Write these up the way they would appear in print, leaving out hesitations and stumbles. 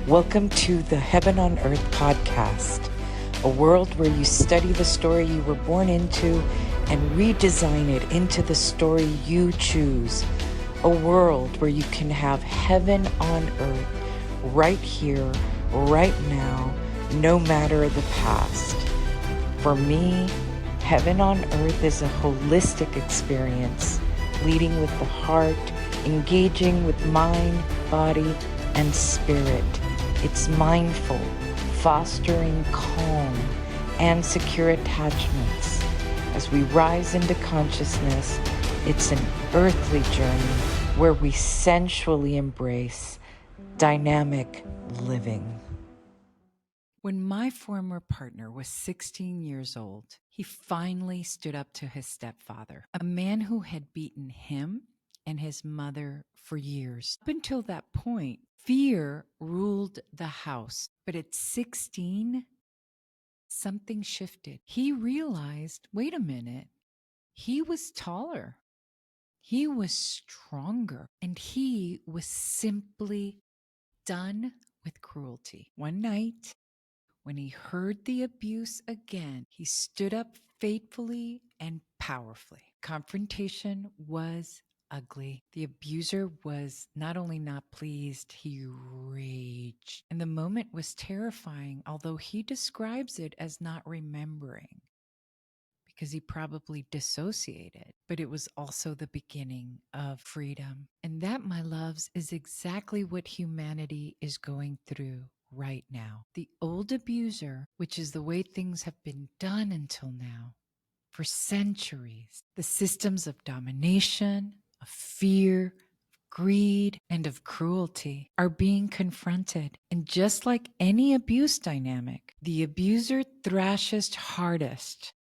Welcome to the Heaven on Earth podcast, a world where you study the story you were born into and redesign it into the story you choose. A world where you can have heaven on earth right here, right now, no matter the past. For me, heaven on earth is a holistic experience, leading with the heart, engaging with mind, body, and spirit. It's mindful, fostering calm and secure attachments. As we rise into consciousness, it's an earthly journey where we sensually embrace dynamic living. When my former partner was 16 years old, he finally stood up to his stepfather, a man who had beaten him and his mother for years. Up until that point, fear ruled the house. But at 16, something shifted. He realized, wait a minute, he was taller, he was stronger, and he was simply done with cruelty. One night, when he heard the abuse again, he stood up faithfully and powerfully. Confrontation was ugly. The abuser was not only not pleased, he raged. And the moment was terrifying, although he describes it as not remembering, because he probably dissociated. But it was also the beginning of freedom. And that, my loves, is exactly what humanity is going through right now. The old abuser, which is the way things have been done until now, for centuries, the systems of domination, of fear, of greed, and of cruelty are being confronted. And just like any abuse dynamic, the abuser thrashes hardest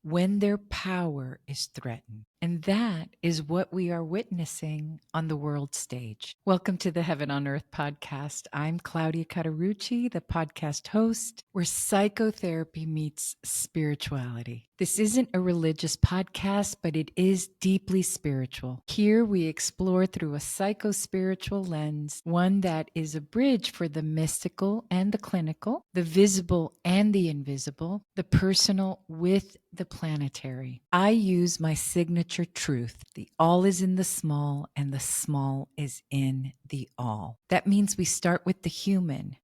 when their power is threatened. And that is what we are witnessing on the world stage. Welcome to the Heaven on Earth podcast. I'm Claudia Cauterucci, the podcast host, where psychotherapy meets spirituality. This isn't a religious podcast, but it is deeply spiritual. Here we explore through a psycho-spiritual lens, one that is a bridge for the mystical and the clinical, the visible and the invisible, the personal with the planetary. I use my signature truth. The all is in the small and the small is in the all. That means we start with the human,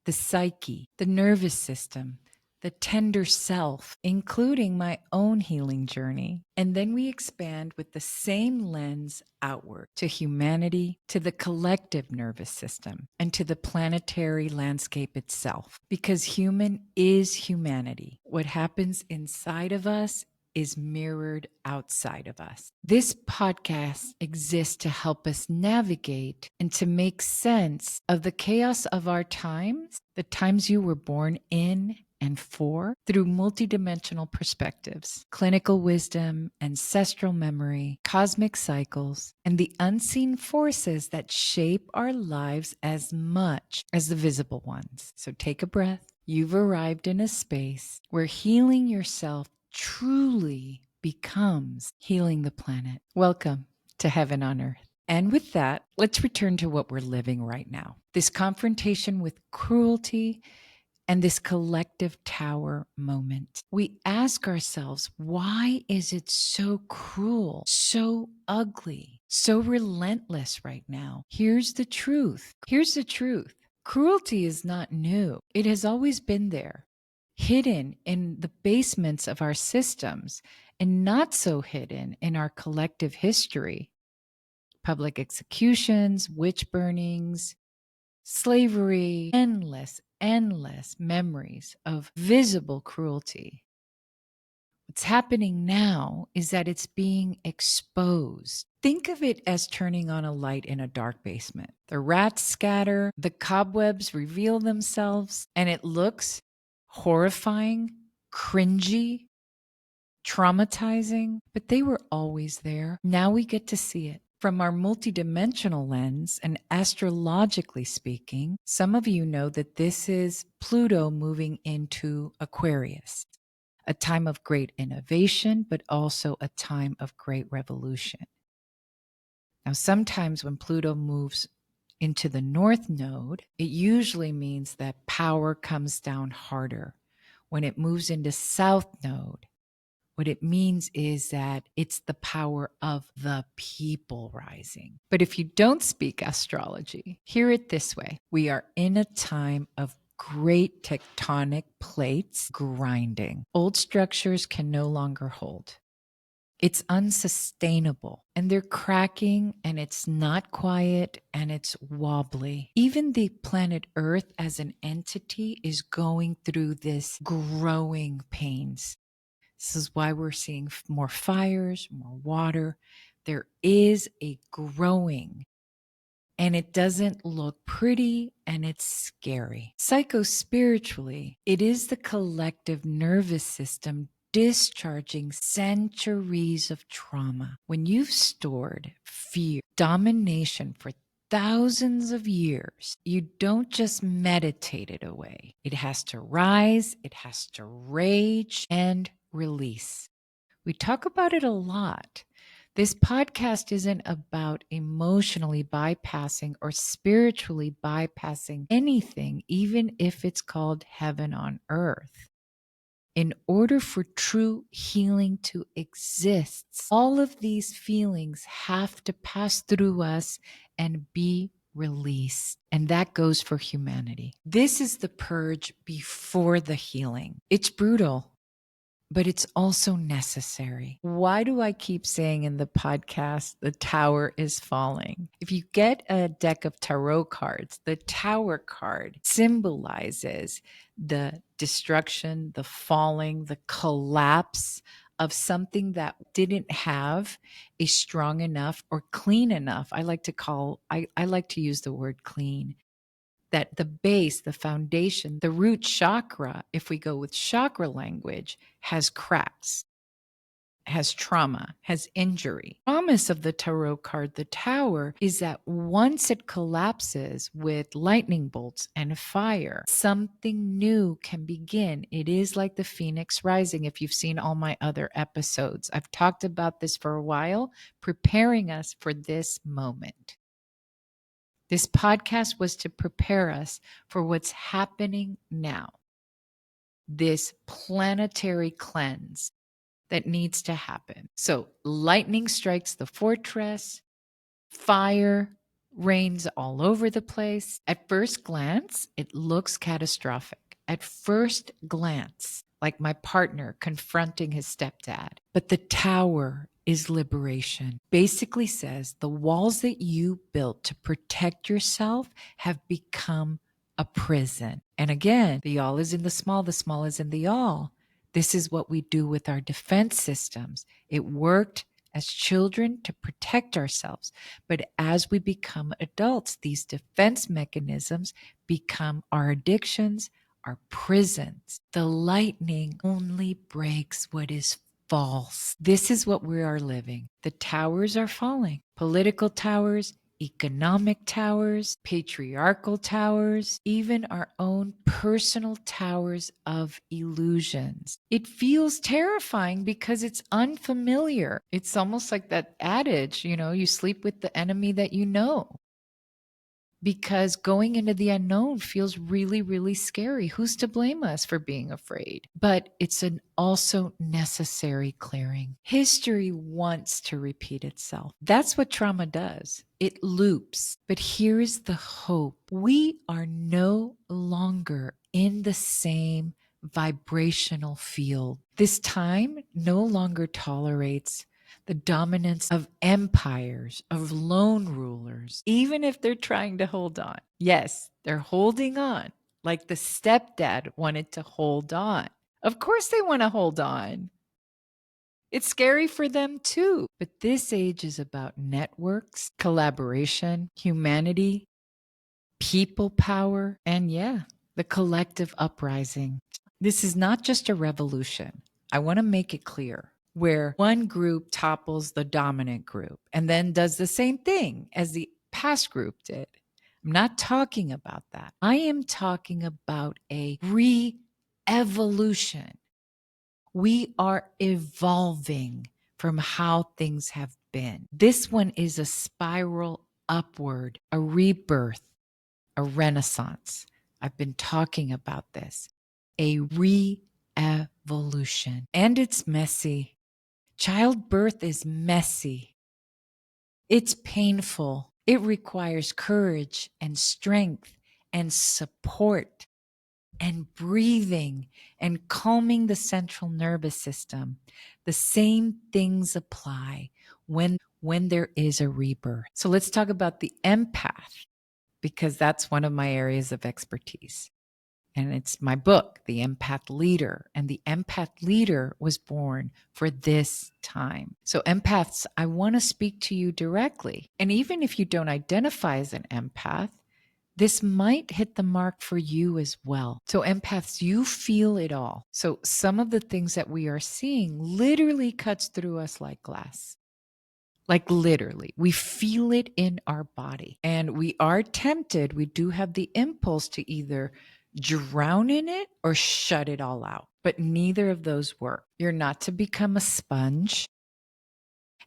the psyche, the nervous system, the tender self, including my own healing journey. And then we expand with the same lens outward to humanity, to the collective nervous system, and to the planetary landscape itself. Because human is humanity. What happens inside of us is mirrored outside of us. This podcast exists to help us navigate and to make sense of the chaos of our times, the times you were born in and for, through multidimensional perspectives, clinical wisdom, ancestral memory, cosmic cycles, and the unseen forces that shape our lives as much as the visible ones. So take a breath. You've arrived in a space where healing yourself truly becomes healing the planet. Welcome to Heaven on Earth. And with that, let's return to what we're living right now. This confrontation with cruelty and this collective tower moment. We ask ourselves, why is it so cruel, so ugly, so relentless right now? Here's the truth. Cruelty is not new. It has always been there, hidden in the basements of our systems and not so hidden in our collective history. Public executions, witch burnings, slavery, endless memories of visible cruelty. What's happening now is that it's being exposed. Think of it as turning on a light in a dark basement. The rats scatter, the cobwebs reveal themselves, and it looks horrifying, cringy, traumatizing, but they were always there. Now we get to see it. From our multidimensional lens, and astrologically speaking, some of you know that this is Pluto moving into Aquarius, a time of great innovation, but also a time of great revolution. Now, sometimes when Pluto moves into the north node, it usually means that power comes down harder. When it moves into south node, what it means is that it's the power of the people rising. But if you don't speak astrology, hear it this way. We are in a time of great tectonic plates grinding. Old structures can no longer hold. It's unsustainable and they're cracking and it's not quiet and it's wobbly. Even the planet Earth as an entity is going through this growing pains. This is why we're seeing more fires, more water. There is a growing, and it doesn't look pretty and it's scary. Psychospiritually, it is the collective nervous system discharging centuries of trauma. When you've stored fear, domination for thousands of years, you don't just meditate it away. It has to rise, it has to rage and release. We talk about it a lot. This podcast isn't about emotionally bypassing or spiritually bypassing anything, even if it's called heaven on earth. In order for true healing to exist, all of these feelings have to pass through us and be released. And that goes for humanity. This is the purge before the healing. It's brutal, but it's also necessary. Why do I keep saying in the podcast, the tower is falling? If you get a deck of tarot cards, the tower card symbolizes the destruction, the falling, the collapse of something that didn't have a strong enough or clean enough. I like to use the word clean. That the base, the foundation, the root chakra, if we go with chakra language, has cracks, has trauma, has injury. The promise of the tarot card, the tower, is that once it collapses with lightning bolts and fire, something new can begin. It is like the phoenix rising. If you've seen all my other episodes, I've talked about this for a while, preparing us for this moment. This podcast was to prepare us for what's happening now. This planetary cleanse that needs to happen. So lightning strikes the fortress, fire rains all over the place. At first glance, it looks catastrophic. At first glance, like my partner confronting his stepdad. But the tower is liberation. Basically says the walls that you built to protect yourself have become a prison. And again, the all is in the small is in the all. This is what we do with our defense systems. It worked as children to protect ourselves. But as we become adults, these defense mechanisms become our addictions, our prisons. The lightning only breaks what is false. This is what we are living. The towers are falling. Political towers, economic towers, patriarchal towers, even our own personal towers of illusions. It feels terrifying because it's unfamiliar. It's almost like that adage, you sleep with the enemy that you know. Because going into the unknown feels really, really scary. Who's to blame us for being afraid? But it's an also necessary clearing. History wants to repeat itself. That's what trauma does. It loops. But here's the hope. We are no longer in the same vibrational field. This time no longer tolerates the dominance of empires, of lone rulers, even if they're trying to hold on. Yes, they're holding on, like the stepdad wanted to hold on. Of course they want to hold on. It's scary for them too. But this age is about networks, collaboration, humanity, people power, and the collective uprising. This is not just a revolution. I want to make it clear. Where one group topples the dominant group and then does the same thing as the past group did. I'm not talking about that. I am talking about a re-evolution. We are evolving from how things have been. This one is a spiral upward, a rebirth, a renaissance. I've been talking about this. A re-evolution. And it's messy. Childbirth is messy. It's painful. It requires courage and strength and support and breathing and calming the central nervous system. The same things apply when there is a rebirth. So let's talk about the empath, because that's one of my areas of expertise. And it's my book, The Empath Leader. And the Empath Leader was born for this time. So empaths, I want to speak to you directly. And even if you don't identify as an empath, this might hit the mark for you as well. So empaths, you feel it all. So some of the things that we are seeing literally cuts through us like glass. Like literally, we feel it in our body, and we are tempted. We do have the impulse to either drown in it or shut it all out, but neither of those work. You're not to become a sponge,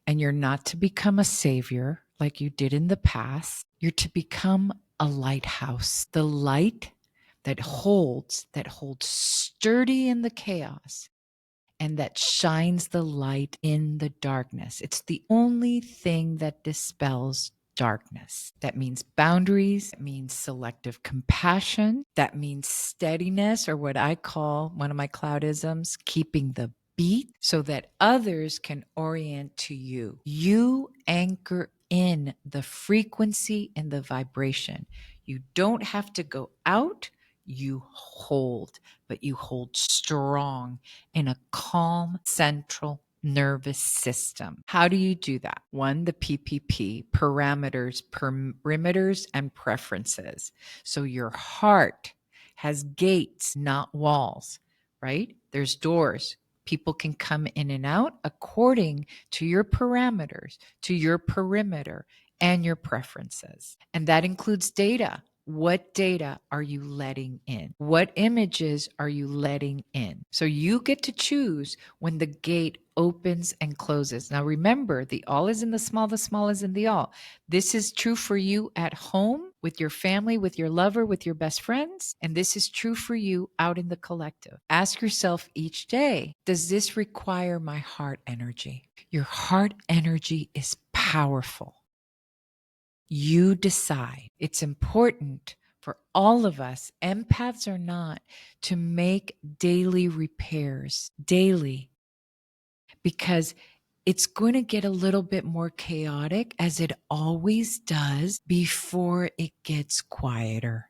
and you're not to become a savior like you did in the past. You're to become a lighthouse, the light that holds sturdy in the chaos, and that shines the light in the darkness. It's the only thing that dispels darkness. That means boundaries. That means selective compassion. That means steadiness, or what I call, one of my cloudisms, keeping the beat so that others can orient to you. You anchor in the frequency and the vibration. You don't have to go out. You hold, but you hold strong in a calm central nervous system. How do you do that? One, the PPP, parameters, perimeters, and preferences. So your heart has gates, not walls, right? There's doors. People can come in and out according to your parameters, to your perimeter, and your preferences. And that includes data. What data are you letting in? What images are you letting in? So you get to choose when the gate opens and closes. Now remember, the all is in the small is in the all. This is true for you at home, with your family, with your lover, with your best friends. And this is true for you out in the collective. Ask yourself each day, does this require my heart energy? Your heart energy is powerful. You decide. It's important for all of us, empaths or not, to make daily repairs, daily, because it's going to get a little bit more chaotic, as it always does, before it gets quieter.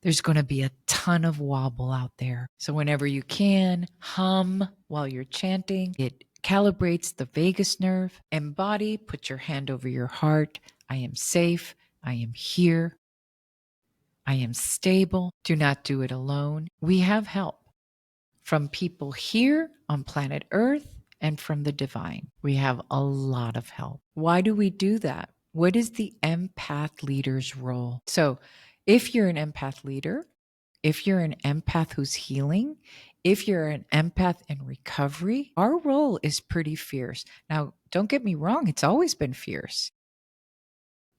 There's going to be a ton of wobble out there. So whenever you can, hum while you're chanting. It calibrates the vagus nerve. Embody, put your hand over your heart. I am safe. I am here. I am stable. Do not do it alone. We have help from people here on planet Earth and from the divine. We have a lot of help. Why do we do that? What is the empath leader's role? So if you're an empath leader, if you're an empath who's healing, if you're an empath in recovery, our role is pretty fierce. Now, don't get me wrong, it's always been fierce.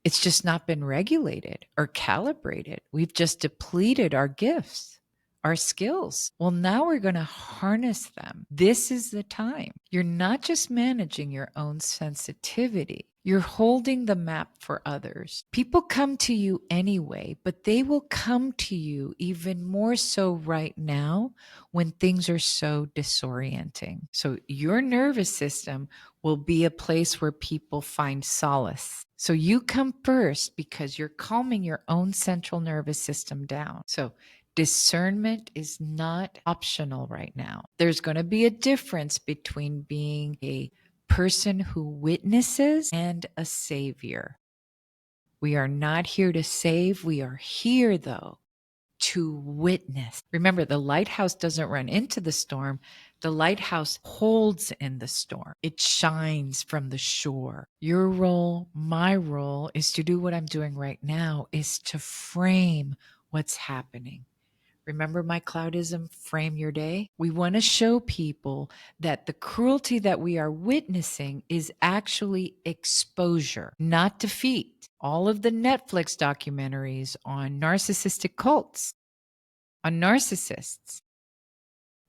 It's just not been regulated or calibrated. We've just depleted our gifts, our skills. Well, now we're going to harness them. This is the time. You're not just managing your own sensitivity. You're holding the map for others. People come to you anyway, but they will come to you even more so right now when things are so disorienting. So your nervous system will be a place where people find solace. So you come first because you're calming your own central nervous system down. So discernment is not optional right now. There's going to be a difference between being a person who witnesses and a savior. We are not here to save. We are here, though, to witness. Remember, the lighthouse doesn't run into the storm. The lighthouse holds in the storm. It shines from the shore. Your role, my role, is to do what I'm doing right now, is to frame what's happening. Remember my cloudism, frame your day? We want to show people that the cruelty that we are witnessing is actually exposure, not defeat. All of the Netflix documentaries on narcissistic cults, on narcissists,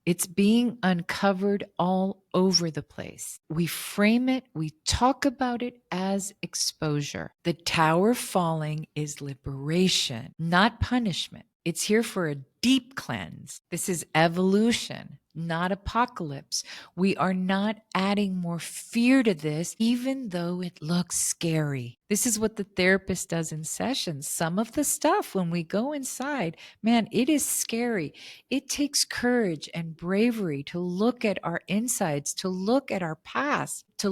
it's being uncovered all over the place. We frame it, we talk about it as exposure. The tower falling is liberation, not punishment. It's here for a deep cleanse. This is evolution, not apocalypse. We are not adding more fear to this, even though it looks scary. This is what the therapist does in sessions. Some of the stuff when we go inside, man, it is scary. It takes courage and bravery to look at our insides, to look at our past, to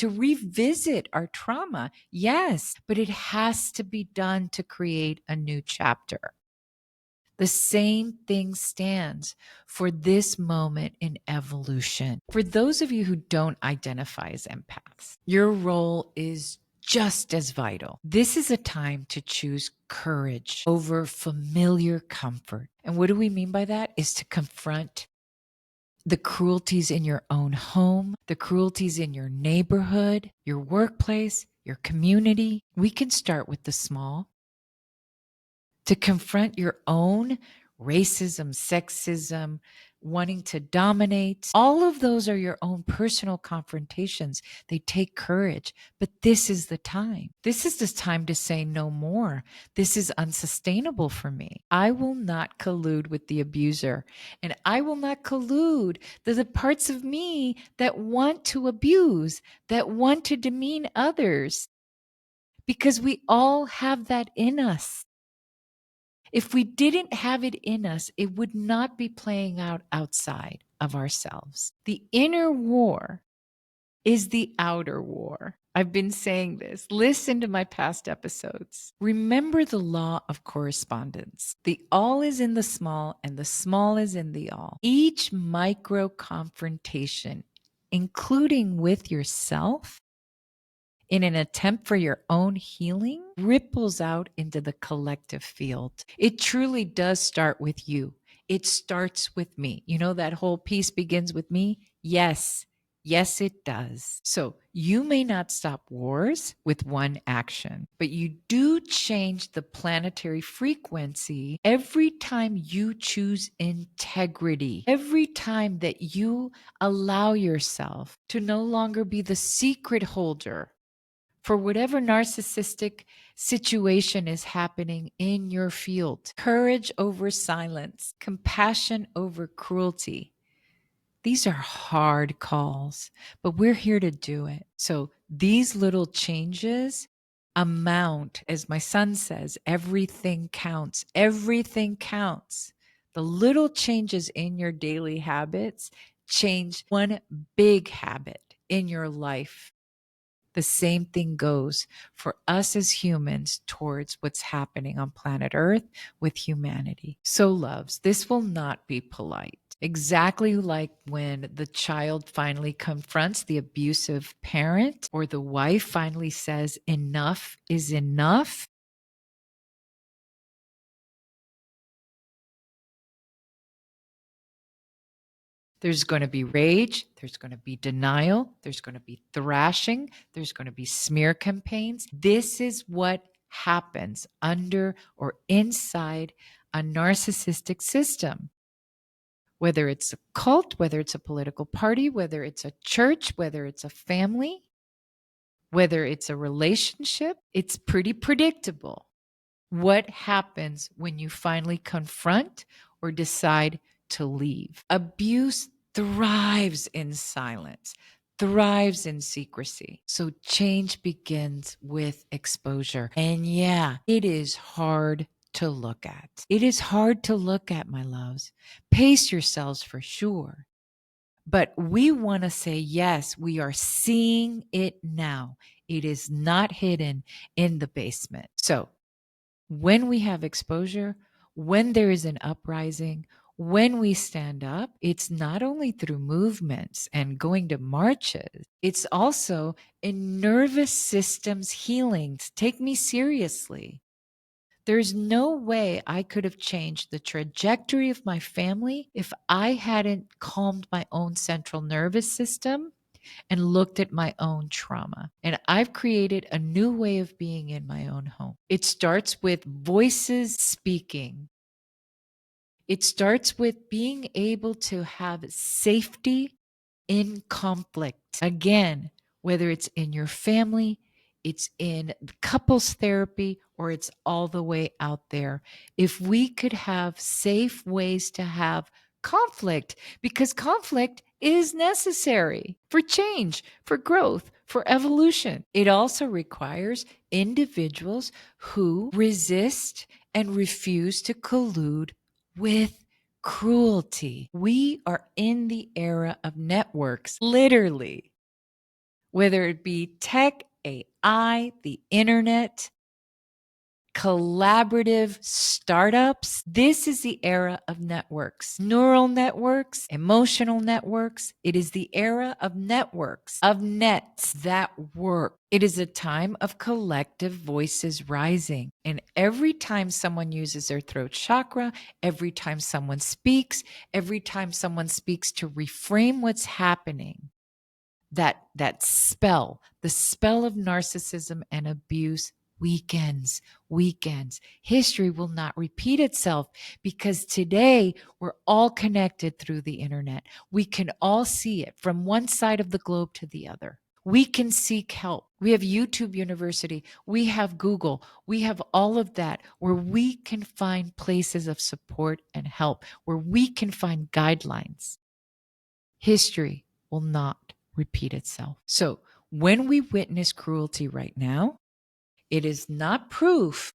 revisit our trauma. Yes, but it has to be done to create a new chapter. The same thing stands for this moment in evolution. For those of you who don't identify as empaths, your role is just as vital. This is a time to choose courage over familiar comfort. And what do we mean by that? Is to confront the cruelties in your own home, the cruelties in your neighborhood, your workplace, your community. We can start with the small. To confront your own racism, sexism, wanting to dominate. All of those are your own personal confrontations. They take courage, but this is the time. This is the time to say no more. This is unsustainable for me. I will not collude with the abuser, and I will not collude the parts of me that want to abuse, that want to demean others, because we all have that in us. If we didn't have it in us, it would not be playing out outside of ourselves. The inner war is the outer war. I've been saying this. Listen to my past episodes. Remember the law of correspondence. The all is in the small, and the small is in the all. Each micro confrontation, including with yourself, in an attempt for your own healing, ripples out into the collective field. It truly does start with you. It starts with me. You know, that whole piece begins with me. Yes. Yes, it does. So you may not stop wars with one action, but you do change the planetary frequency every time you choose integrity, every time that you allow yourself to no longer be the secret holder for whatever narcissistic situation is happening in your field. Courage over silence, compassion over cruelty. These are hard calls, but we're here to do it. So these little changes amount, as my son says, everything counts. Everything counts. The little changes in your daily habits change one big habit in your life. The same thing goes for us as humans towards what's happening on planet Earth with humanity. So, loves, this will not be polite. Exactly like when the child finally confronts the abusive parent, or the wife finally says, enough is enough. There's going to be rage. There's going to be denial. There's going to be thrashing. There's going to be smear campaigns. This is what happens under or inside a narcissistic system. Whether it's a cult, whether it's a political party, whether it's a church, whether it's a family, whether it's a relationship, it's pretty predictable. What happens when you finally confront or decide to leave? Abuse thrives in silence, thrives in secrecy. So change begins with exposure. And yeah, it is hard to look at. It is hard to look at, my loves. Pace yourselves for sure. But we want to say, yes, we are seeing it now. It is not hidden in the basement. So when we have exposure, when there is an uprising, when we stand up, it's not only through movements and going to marches, it's also in nervous systems healing. Take me seriously. There's no way I could have changed the trajectory of my family if I hadn't calmed my own central nervous system and looked at my own trauma. And I've created a new way of being in my own home. It starts with voices speaking. It starts with being able to have safety in conflict. Again, whether it's in your family, it's in couples therapy, or it's all the way out there. If we could have safe ways to have conflict, because conflict is necessary for change, for growth, for evolution. It also requires individuals who resist and refuse to collude with cruelty. We are in the era of networks, literally, whether it be tech, AI, the internet, collaborative startups. This is the era of networks, neural networks, emotional networks. It is the era of networks, of nets that work. It is a time of collective voices rising. And every time someone uses their throat chakra, every time someone speaks to reframe what's happening, that spell, the spell of narcissism and abuse weakens. History will not repeat itself because today we're all connected through the internet. We can all see it from one side of the globe to the other. We can seek help. We have YouTube University. We have Google. We have all of that where we can find places of support and help, where we can find guidelines. History will not repeat itself. So when we witness cruelty right now, it is not proof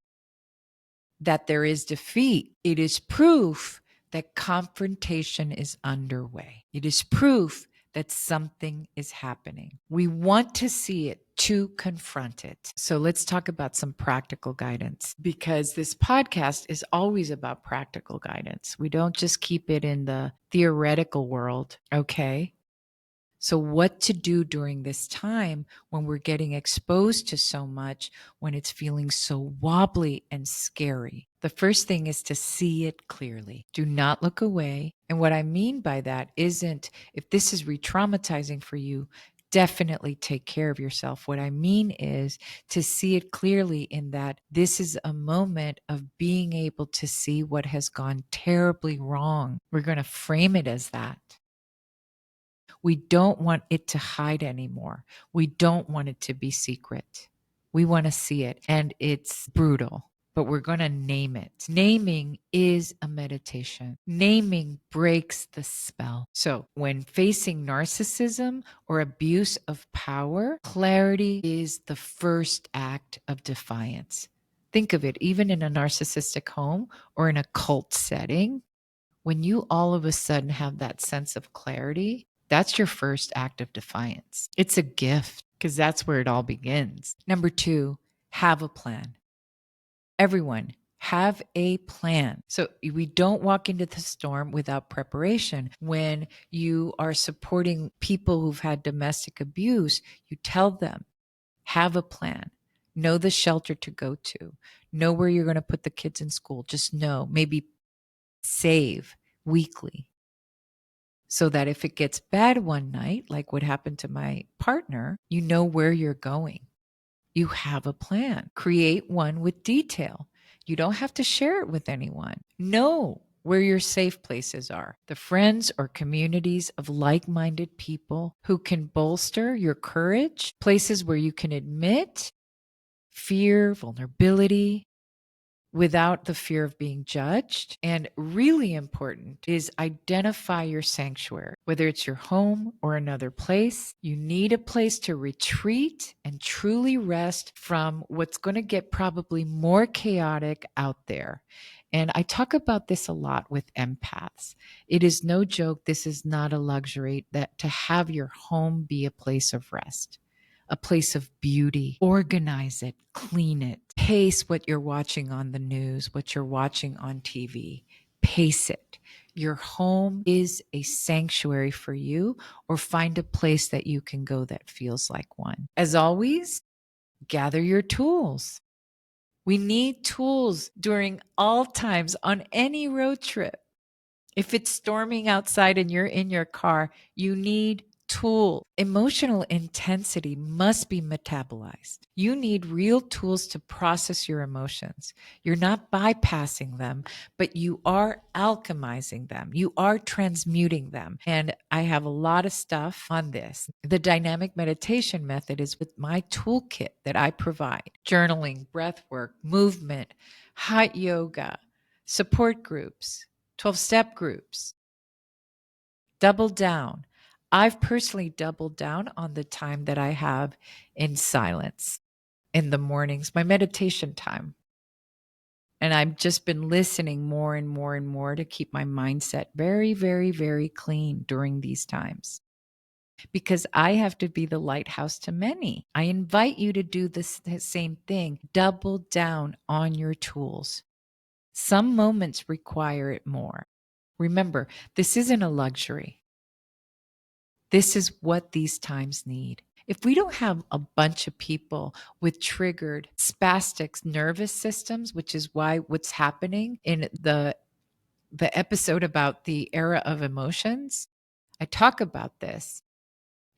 that there is defeat. It is proof that confrontation is underway. It is proof that something is happening. We want to see it to confront it. So let's talk about some practical guidance, because this podcast is always about practical guidance. We don't just keep it in the theoretical world, okay? So what to do during this time when we're getting exposed to so much, when it's feeling so wobbly and scary? The first thing is to see it clearly. Do not look away. And what I mean by that isn't, if this is re-traumatizing for you, definitely take care of yourself. What I mean is to see it clearly in that this is a moment of being able to see what has gone terribly wrong. We're going to frame it as that. We don't want it to hide anymore. We don't want it to be secret. We want to see it. And it's brutal, but we're going to name it. Naming is a meditation. Naming breaks the spell. So when facing narcissism or abuse of power, clarity is the first act of defiance. Think of it, even in a narcissistic home or in a cult setting, when you all of a sudden have that sense of clarity, that's your first act of defiance. It's a gift because that's where it all begins. Number 2, have a plan. Everyone, have a plan. So we don't walk into the storm without preparation. When you are supporting people who've had domestic abuse, you tell them, have a plan. Know the shelter to go to. Know where you're going to put the kids in school. Just know, maybe save weekly, so that if it gets bad one night, like what happened to my partner, you know where you're going. You have a plan. Create one with detail. You don't have to share it with anyone. Know where your safe places are, the friends or communities of like-minded people who can bolster your courage, places where you can admit fear, vulnerability, without the fear of being judged. And really important is identify your sanctuary, whether it's your home or another place. You need a place to retreat and truly rest from what's going to get probably more chaotic out there. And I talk about this a lot with empaths. It is no joke. This is not a luxury, that to have your home be a place of rest, a place of beauty. Organize it, clean it, pace what you're watching on the news, what you're watching on TV. Pace it. Your home is a sanctuary for you, or find a place that you can go that feels like one. As always, gather your tools. We need tools during all times on any road trip. If it's storming outside and you're in your car, you need tools. Emotional intensity must be metabolized. You need real tools to process your emotions. You're not bypassing them, but you are alchemizing them. You are transmuting them. And I have a lot of stuff on this. The dynamic meditation method is with my toolkit that I provide: journaling, breath work, movement, hot yoga, support groups, 12-step groups. Double down. I've personally doubled down on the time that I have in silence in the mornings, my meditation time. And I've just been listening more and more and more to keep my mindset very, very, very clean during these times, because I have to be the lighthouse to many. I invite you to do the same thing. Double down on your tools. Some moments require it more. Remember, this isn't a luxury. This is what these times need. If we don't have a bunch of people with triggered spastic nervous systems, which is why what's happening in the episode about the era of emotions, I talk about this.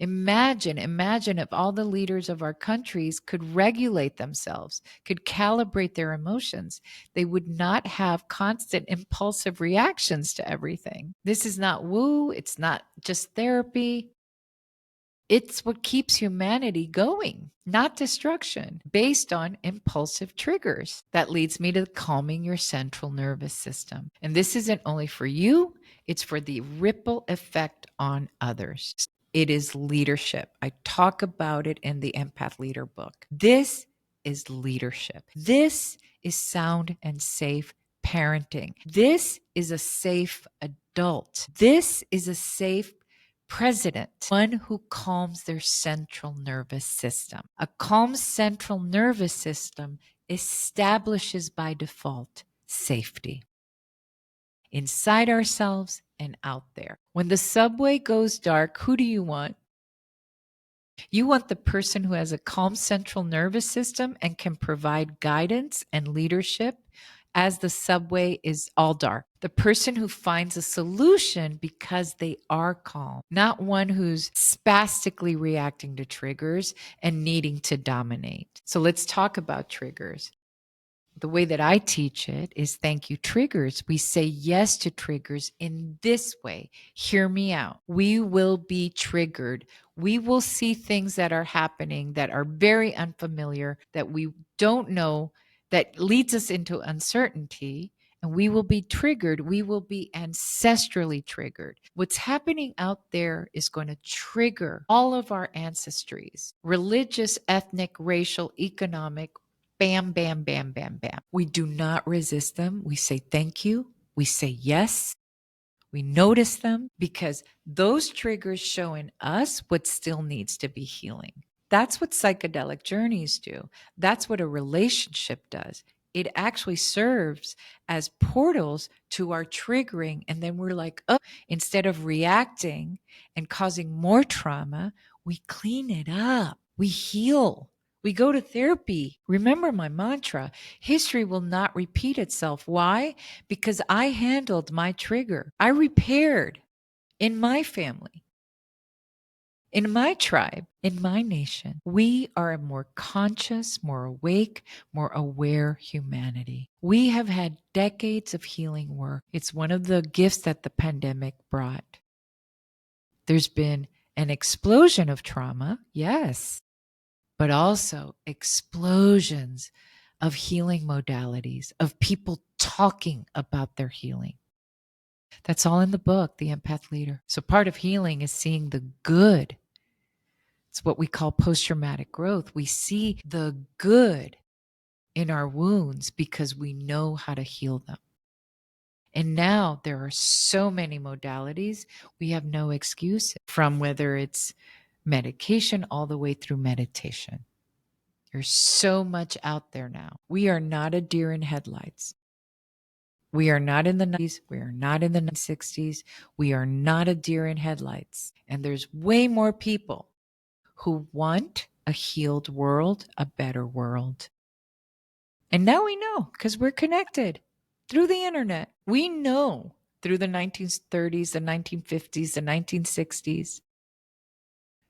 Imagine if all the leaders of our countries could regulate themselves, could calibrate their emotions. They would not have constant impulsive reactions to everything. This is not woo, it's not just therapy. It's what keeps humanity going, not destruction, based on impulsive triggers. That leads me to calming your central nervous system. And this isn't only for you, it's for the ripple effect on others. It is leadership. I talk about it in the Empath Leader book. This is leadership. This is sound and safe parenting. This is a safe adult. This is a safe president, one who calms their central nervous system. A calm central nervous system establishes by default safety inside ourselves and out there. When the subway goes dark, who do you want? You want the person who has a calm central nervous system and can provide guidance and leadership as the subway is all dark. The person who finds a solution because they are calm, not one who's spastically reacting to triggers and needing to dominate. So let's talk about triggers. The way that I teach it is thank you, triggers. We say yes to triggers in this way. Hear me out. We will be triggered. We will see things that are happening that are very unfamiliar, that we don't know, that leads us into uncertainty. And we will be triggered. We will be ancestrally triggered. What's happening out there is going to trigger all of our ancestries: religious, ethnic, racial, economic. Bam, bam, bam, bam, bam. We do not resist them. We say thank you. We say yes. We notice them because those triggers show in us what still needs to be healing. That's what psychedelic journeys do. That's what a relationship does. It actually serves as portals to our triggering. And then we're like, oh, instead of reacting and causing more trauma, we clean it up. We heal. We go to therapy. Remember my mantra: history will not repeat itself. Why? Because I handled my trigger. I repaired in my family, in my tribe, in my nation. We are a more conscious, more awake, more aware humanity. We have had decades of healing work. It's one of the gifts that the pandemic brought. There's been an explosion of trauma, yes, but also explosions of healing modalities, of people talking about their healing. That's all in the book, The Empath Leader. So part of healing is seeing the good. It's what we call post-traumatic growth. We see the good in our wounds because we know how to heal them. And now there are so many modalities, we have no excuse, from whether it's medication all the way through meditation. There's so much out there now. We are not a deer in headlights. We are not in the 90s. We are not in the 1960s. We are not a deer in headlights. And there's way more people who want a healed world, a better world. And now we know because we're connected through the internet. We know through the 1930s, the 1950s, the 1960s,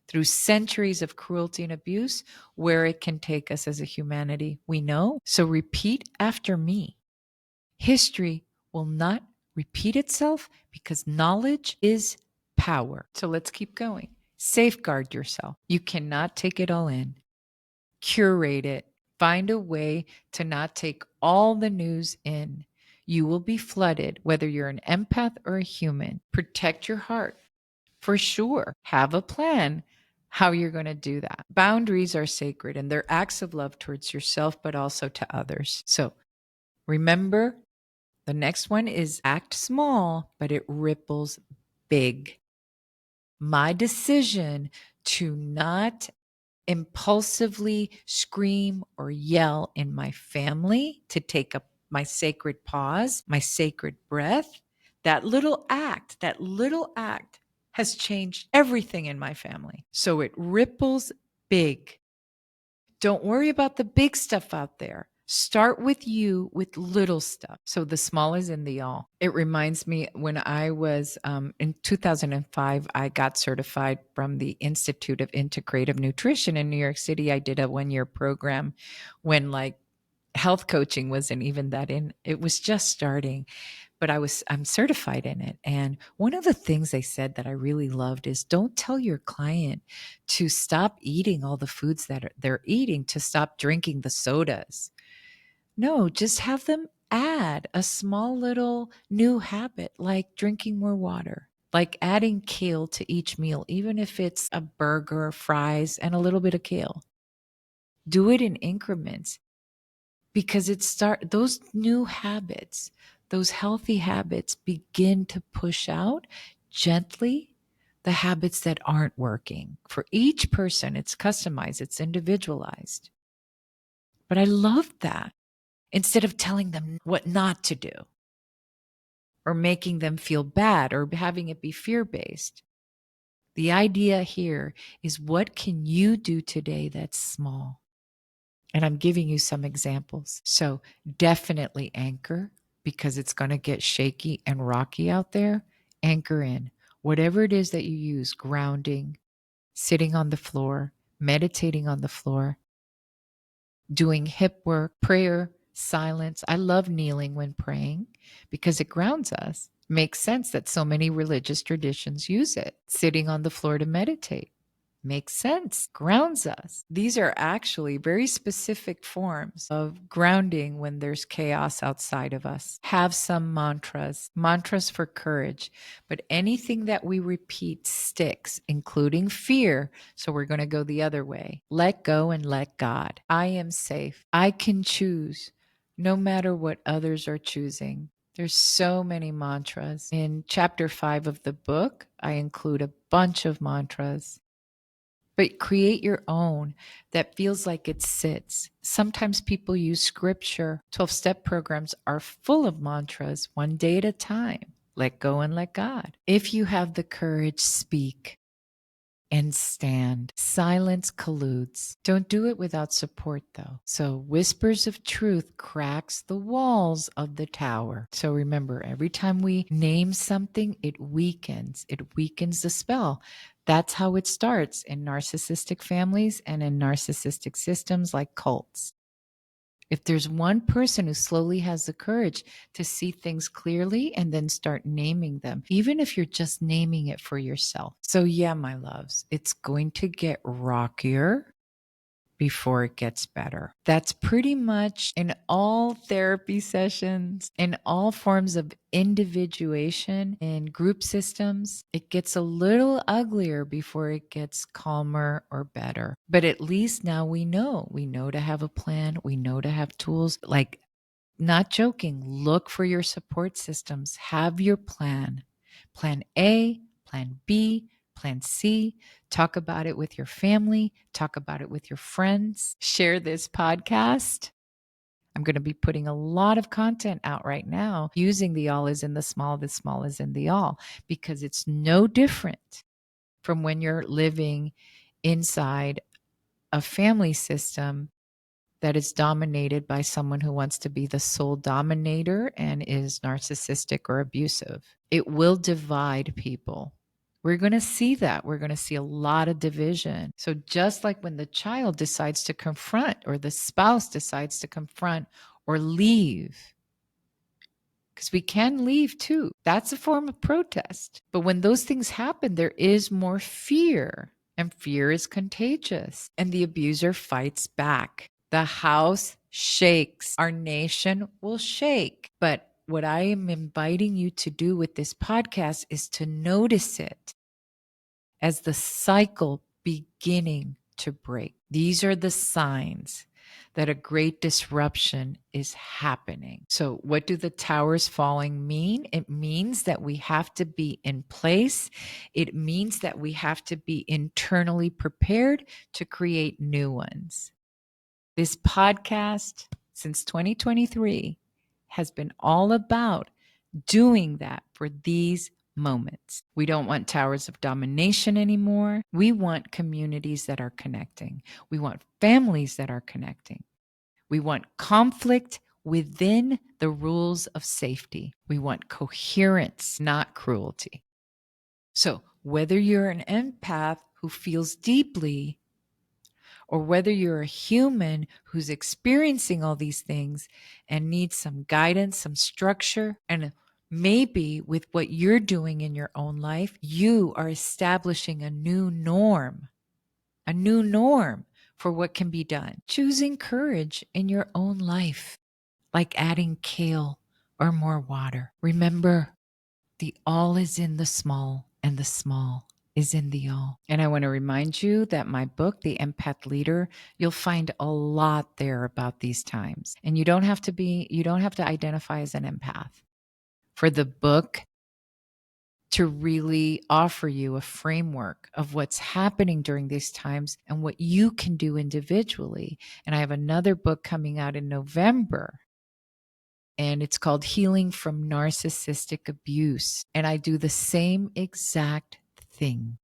through centuries of cruelty and abuse, where it can take us as a humanity. We know. So repeat after me. History will not repeat itself because knowledge is power. So let's keep going. Safeguard yourself. You cannot take it all in. Curate it. Find a way to not take all the news in. You will be flooded, whether you're an empath or a human. Protect your heart. For sure, have a plan how you're going to do that. Boundaries are sacred and they're acts of love towards yourself, but also to others. So remember, the next one is act small, but it ripples big. My decision to not impulsively scream or yell in my family, to take up my sacred pause, my sacred breath, that little act has changed everything in my family. So it ripples big. Don't worry about the big stuff out there. Start with you with little stuff. So the small is in the all. It reminds me when I was in 2005, I got certified from the Institute of Integrative Nutrition in New York City. I did a 1-year program when like health coaching wasn't even that in, it was just starting, but I'm certified in it. And one of the things they said that I really loved is don't tell your client to stop eating all the foods that they're eating, to stop drinking the sodas. No, just have them add a small little new habit, like drinking more water, like adding kale to each meal, even if it's a burger, fries, and a little bit of kale. Do it in increments because those new habits, those healthy habits begin to push out gently the habits that aren't working. For each person, it's customized, it's individualized. But I love that. Instead of telling them what not to do or making them feel bad or having it be fear-based. The idea here is what can you do today that's small? And I'm giving you some examples. So definitely anchor because it's going to get shaky and rocky out there. Anchor in whatever it is that you use, grounding, sitting on the floor, meditating on the floor, doing hip work, prayer, silence. I love kneeling when praying because it grounds us. Makes sense that so many religious traditions use it. Sitting on the floor to meditate. Makes sense, grounds us. These are actually very specific forms of grounding when there's chaos outside of us. Have some mantras for courage, but anything that we repeat sticks, including fear. So we're going to go the other way. Let go and let God. I am safe. I can choose no matter what others are choosing. There's so many mantras. In chapter 5 of the book, I include a bunch of mantras. But create your own that feels like it sits. Sometimes people use scripture. 12-step programs are full of mantras, one day at a time. Let go and let God. If you have the courage, speak and stand. Silence colludes. Don't do it without support, though. So whispers of truth cracks the walls of the tower. So remember, every time we name something, it weakens. It weakens the spell. That's how it starts in narcissistic families and in narcissistic systems like cults. If there's one person who slowly has the courage to see things clearly and then start naming them, even if you're just naming it for yourself. So yeah, my loves, it's going to get rockier before it gets better. That's pretty much in all therapy sessions, in all forms of individuation, in group systems. It gets a little uglier before it gets calmer or better. But at least now we know. We know to have a plan. We know to have tools. Like, not joking, look for your support systems. Have your plan. Plan A, plan B, plan C. Talk about it with your family. Talk about it with your friends. Share this podcast. I'm going to be putting a lot of content out right now using the all is in the small is in the all, because it's no different from when you're living inside a family system that is dominated by someone who wants to be the sole dominator and is narcissistic or abusive. It will divide people. We're going to see that. We're going to see a lot of division. So just like when the child decides to confront or the spouse decides to confront or leave, because we can leave too. That's a form of protest. But when those things happen, there is more fear, and fear is contagious, and the abuser fights back. The house shakes. Our nation will shake. But what I am inviting you to do with this podcast is to notice it as the cycle beginning to break. These are the signs that a great disruption is happening. So what do the towers falling mean? It means that we have to be in place. It means that we have to be internally prepared to create new ones. This podcast since 2023 has been all about doing that for these moments. We don't want towers of domination anymore. We want communities that are connecting. We want families that are connecting. We want conflict within the rules of safety. We want coherence, not cruelty. So whether you're an empath who feels deeply, or whether you're a human who's experiencing all these things and needs some guidance, some structure, and maybe with what you're doing in your own life, you are establishing a new norm for what can be done. Choosing courage in your own life, like adding kale or more water. Remember, the all is in the small, and the small is in the all. And I want to remind you that my book, The Empath Leader, you'll find a lot there about these times. And you don't have to identify as an empath for the book to really offer you a framework of what's happening during these times and what you can do individually. And I have another book coming out in November, and it's called Healing from Narcissistic Abuse. And I do the same exact thing.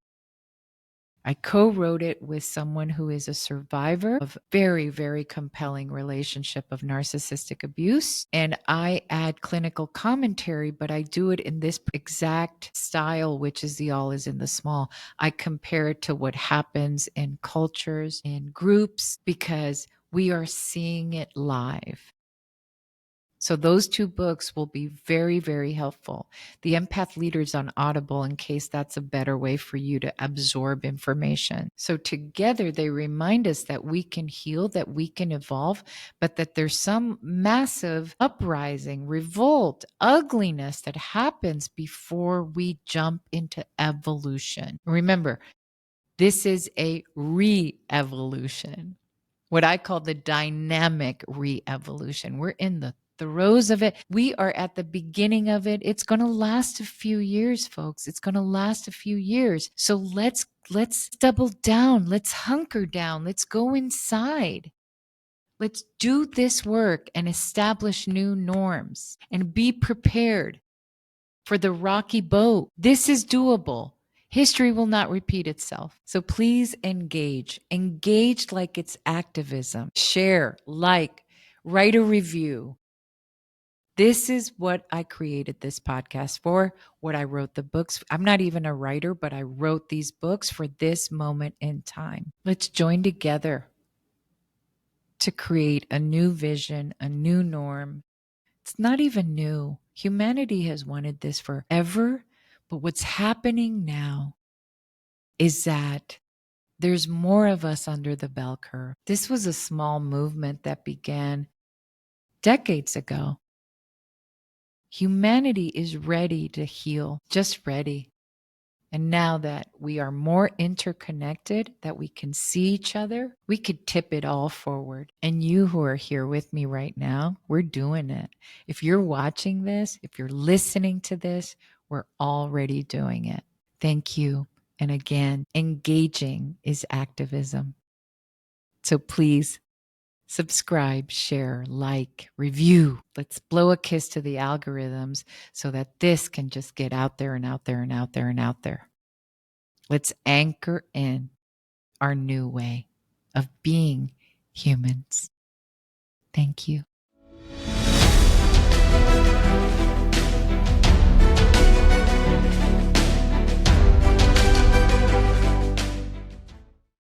I co-wrote it with someone who is a survivor of very, very compelling relationship of narcissistic abuse. And I add clinical commentary, but I do it in this exact style, which is the all is in the small. I compare it to what happens in cultures, in groups, because we are seeing it live. So those two books will be very, very helpful. The Empath Leaders on Audible, in case that's a better way for you to absorb information. So together they remind us that we can heal, that we can evolve, but that there's some massive uprising, revolt, ugliness that happens before we jump into evolution. Remember, this is a re-evolution, what I call the dynamic re-evolution. We're in the throes of it. We are at the beginning of it. It's going to last a few years, folks. It's going to last a few years. So let's double down. Let's hunker down. Let's go inside. Let's do this work and establish new norms and be prepared for the rocky boat. This is doable. History will not repeat itself. So please engage. Engage like it's activism. Share, like, write a review. This is what I created this podcast for, what I wrote the books. I'm not even a writer, but I wrote these books for this moment in time. Let's join together to create a new vision, a new norm. It's not even new. Humanity has wanted this forever, but what's happening now is that there's more of us under the bell curve. This was a small movement that began decades ago. Humanity is ready to heal, just ready. And now that we are more interconnected, that we can see each other, we could tip it all forward. And you who are here with me right now, we're doing it. If you're watching this, if you're listening to this, we're already doing it. Thank you. And again, engaging is activism. So please subscribe, share, like, review. Let's blow a kiss to the algorithms so that this can just get out there and out there and out there and out there. Let's anchor in our new way of being humans. Thank you.